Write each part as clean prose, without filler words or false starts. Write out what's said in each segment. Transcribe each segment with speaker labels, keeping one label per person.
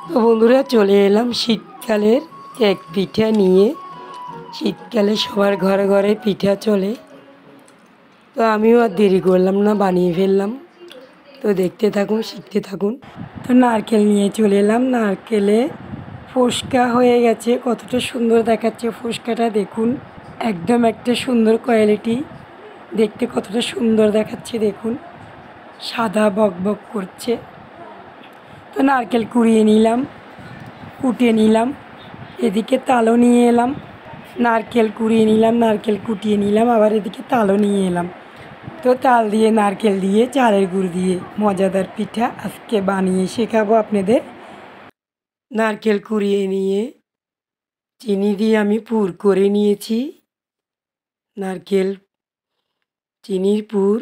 Speaker 1: তো বন্ধুরা চলে এলাম শীতকালের এক পিঠা নিয়ে। শীতকালে সবার ঘরে ঘরে পিঠা চলে, তো আমিও আর দেরি করলাম না, বানিয়ে ফেললাম। তো দেখতে থাকুন, শিখতে থাকুন। তো নারকেল নিয়ে চলে এলাম। নারকেলে ফোসকা হয়ে গেছে, কতটা সুন্দর দেখাচ্ছে ফোসকাটা দেখুন। একদম একটা সুন্দর কোয়ালিটি, দেখতে কতটা সুন্দর দেখাচ্ছে দেখুন, সাদা বক বক করছে। তো নারকেল কুড়িয়ে নিলাম, কুটিয়ে নিলাম। এদিকে তালও নিয়ে এলাম, নারকেল কুড়িয়ে নিলাম, নারকেল কুটিয়ে নিলাম, আবার এদিকে তালও নিয়ে এলাম। তো তাল দিয়ে নারকেল দিয়ে চালের গুঁড়ো দিয়ে মজাদার পিঠা আজকে বানিয়ে শেখাবো আপনাদের। নারকেল কুড়িয়ে নিয়ে চিনি দিয়ে আমি পুর করে নিয়েছি। নারকেল চিনির পুর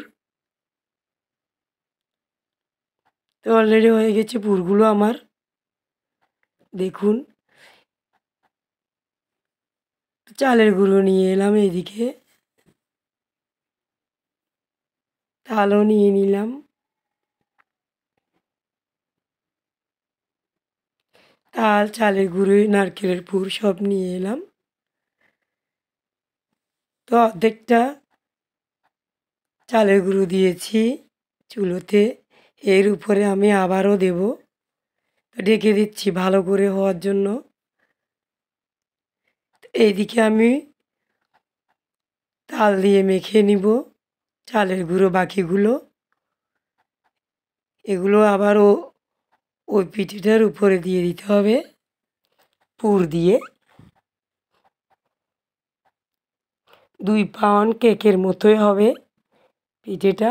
Speaker 1: তো অলরেডি হয়ে গেছে পুরগুলো আমার, দেখুন। চালের গুঁড়ো নিয়ে এলাম, এদিকে তালও নিয়ে নিলাম। তাল, চালের গুঁড়ো, নারকেলের পুর সব নিয়ে এলাম। তো অর্ধেকটা চালের গুঁড়ো দিয়েছি চুলোতে, এর উপরে আমি আবারও দেব। তো ঢেকে দিচ্ছি ভালো করে হওয়ার জন্য। এইদিকে আমি তাল দিয়ে মেখে নিব চালের গুঁড়ো বাকিগুলো। এগুলো আবারও ওই পিঠেটার উপরে দিয়ে দিতে হবে পুর দিয়ে। 2 পাউন্ড কেকের মতোই হবে পিঠেটা।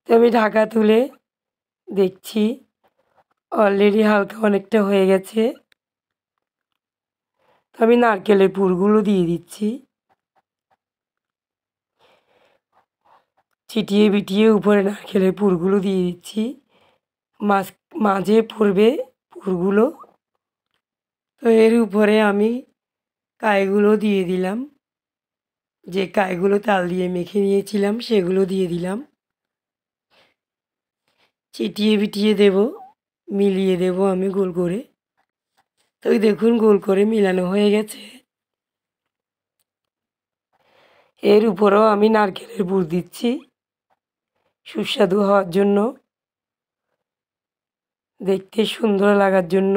Speaker 1: তো আমি ঢাকা তুলে দেখছি অলরেডি হালকা অনেকটা হয়ে গেছে। তো আমি নারকেলের পুরগুলো দিয়ে দিচ্ছি, ছিটিয়ে বিটিয়ে উপরে নারকেলের পুরগুলো দিয়ে দিচ্ছি। মাঝে পড়বে পুরগুলো। তো এর উপরে আমি কাইগুলো দিয়ে দিলাম, যে কাইগুলো তাল দিয়ে মেখে নিয়েছিলাম সেগুলো দিয়ে দিলাম। ছিটিয়ে বিটিয়ে দেব, মিলিয়ে দেব আমি গোল করে। তো দেখুন গোল করে মিলানো হয়ে গেছে। এর উপরেও আমি নারকেলের পুর দিচ্ছি সুস্বাদু হওয়ার জন্য, দেখতে সুন্দর লাগার জন্য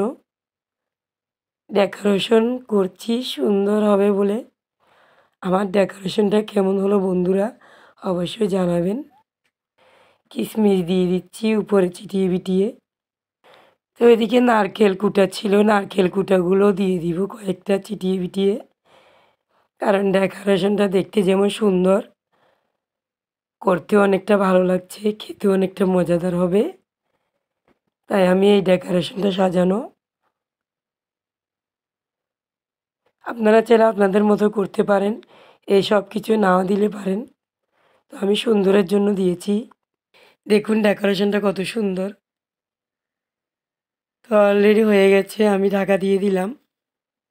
Speaker 1: ডেকোরেশন করছি সুন্দর হবে বলে। আমার ডেকোরেশনটা কেমন হলো বন্ধুরা অবশ্যই জানাবেন। কিশমিশ দিয়ে দিচ্ছি উপরে ছিটিয়ে বিটিয়ে। তো এদিকে নারকেল কুটা ছিল, নারকেল কুটাগুলো দিয়ে দিব কয়েকটা ছিটিয়ে বিটিয়ে, কারণ ডেকোরেশনটা দেখতে যেমন সুন্দর, করতেও অনেকটা ভালো লাগছে, খেতেও অনেকটা মজাদার হবে, তাই আমি এই ডেকোরেশনটা সাজানো। আপনারা চাইলে আপনাদের মতো করতে পারেন, এই সব কিছু নাও দিলে পারেন। তো আমি সুন্দরের জন্য দিয়েছি। দেখুন ডেকোরেশনটা কত সুন্দর। তো অলরেডি হয়ে গেছে, আমি ঢাকা দিয়ে দিলাম।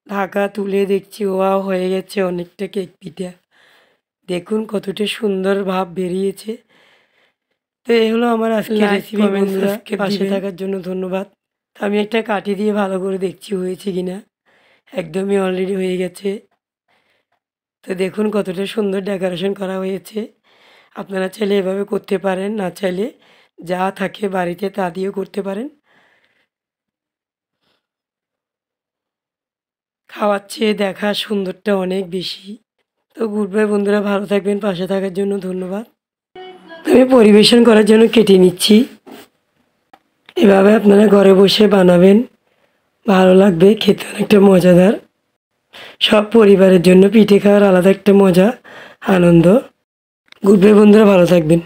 Speaker 1: ঢাকা তুলে দেখছি ওয়াও হয়ে গেছে অনেকটা কেক পিঠা। দেখুন কতটা সুন্দর ভাব বেরিয়েছে। তো এই হলো আমার আজকের রেসিপি বন্ধুরা, পাশে থাকার জন্য ধন্যবাদ। তো আমি একটা কাঠি দিয়ে ভালো করে দেখছি হয়েছে কিনা, একদমই অলরেডি হয়ে গেছে। তো দেখুন কতটা সুন্দর ডেকোরেশন করা হয়েছে। আপনারা চাইলে এভাবে করতে পারেন, না চাইলে যা থাকে বাড়িতে তা দিয়েও করতে পারেন। খাওয়ার চেয়ে দেখা সুন্দরটা অনেক বেশি। তো গুড বাই বন্ধুরা, ভালো থাকবেন, পাশে থাকার জন্য ধন্যবাদ। আমি পরিবেশন করার জন্য কেটে নিচ্ছি। এভাবে আপনারা ঘরে বসে বানাবেন, ভালো লাগবে, খেতে অনেকটা মজাদার। সব পরিবারের জন্য পিঠে খাওয়ার আলাদা একটা মজা, আনন্দ। গুড বাই বন্ধুরা, ভালো থাকবেন।